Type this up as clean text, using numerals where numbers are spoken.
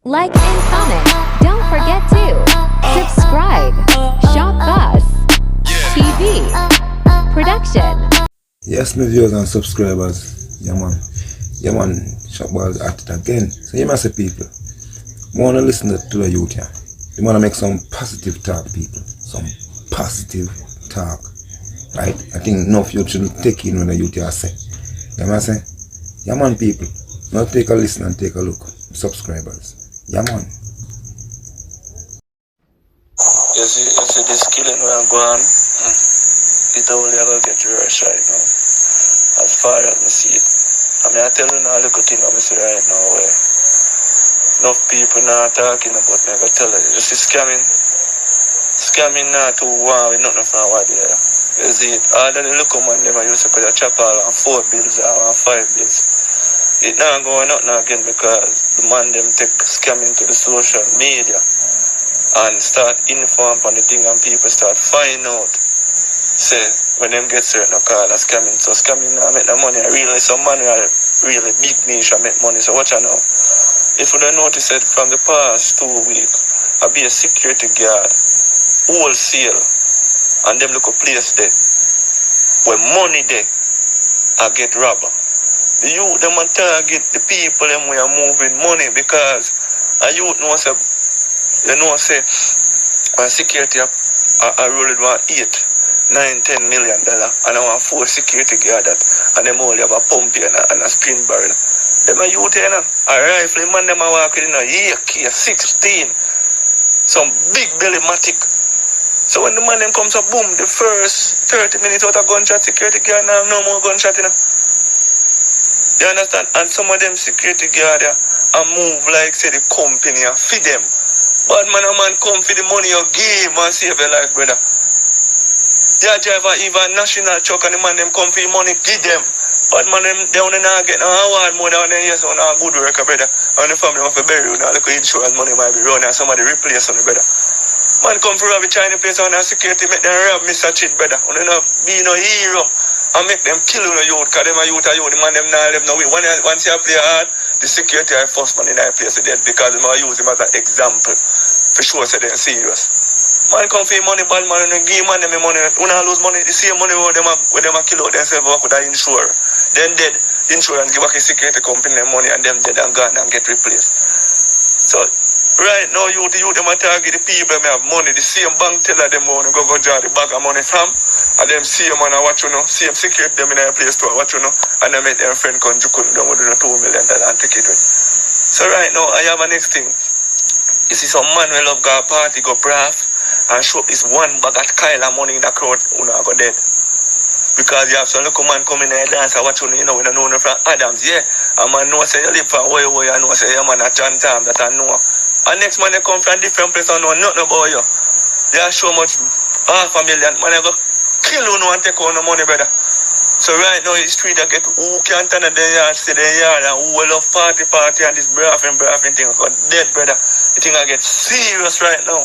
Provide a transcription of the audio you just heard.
Like and comment. Don't forget to subscribe. Shop Boss TV Production. Yes, my viewers and subscribers. Yeah, man. Shop Boss at it again. So, you must say, people, I want to listen to the youth here. You want to make some positive talk, people. Some positive talk. Right? I think enough youth should take in when the youth here say. You know what I'm saying? Yeah, man, people. Now take a listen and take a look. Subscribers. Yeah, man. You see this killing where I'm going, it only ever get reversed right now. As far as I see it. I mean, I tell you now, look at thing I'm see right now where enough people now talking about me. I gotta tell you, you see scamming? Scamming now to wow, with nothing from what they are. You see it? All the little man, them I used to put a chop all on 4 bills or on 5 bills. It now going up now again because the man them take scamming to the social media and start inform on the thing and people start finding out. Say, when them get certain call and scamming. So scamming now make the money. I realize some man are really big niche and make money. So watch out now. If you don't notice it from the past 2 weeks, I be a security guard, wholesale, and them look a place there. When money there, I get robbed. The youth them a target the people them we are moving money because a youth know say security I really want 8-9-10 million dollar and I want 4 security guard that and them only have a pump here and a screen barrel. Them a youth here, a rifle man them a walk in a AK 16, some big belly matic. So when the man them comes up boom, the first 30 minutes out of gunshot, security guard now no more gunshot in. You understand? And some of them security guard and move like say the company and feed them. But man, a man come for the money you give and save your life, brother. Yeah, driver even national truck and the man them come for the money, give them. But man, them they only not get no award more than yes, on a good worker, brother. And the family of a bury you now, look at insurance money might be running and somebody replace on the brother. Man come for rob a Chinese place on a security, make them rob Mr. Chit, brother. And they not be no hero. And make them kill you youth, because them a youth, the man them not live no way. Once you play hard, the security are first man in that place dead because them a use him as an example. For sure say they're serious. Man come for money, bad man, and give man them money. When I lose money, the same money when them a kill out themselves work with the insurer. Then dead, insurance give back a security company them money and them dead and gone and get replaced. So right now the youth them a target the people them have money, the same bank teller them money go draw the bag of money from. And them see them and watch you know, see them security them in a place to watch you know, and they make their friend come to come down with $2 million and take it with. So right now I have a next thing. You see some man will love go party, go brave, and show up this one bag of Kyle and money in the crowd, who not go dead. Because you have some little man coming in and dance and watch you know, we don't know from Adams, yeah. And man know say you live from way, I know say yeah man a John Tam that I know. And next man they come from different place and know nothing about you. They are so much $500,000, man I go kill you no and take on the money, brother. So right now it's street that get who can't turn the yard, stay the yard and who will love party and this braffing thing got dead, brother. The thing I get serious right now.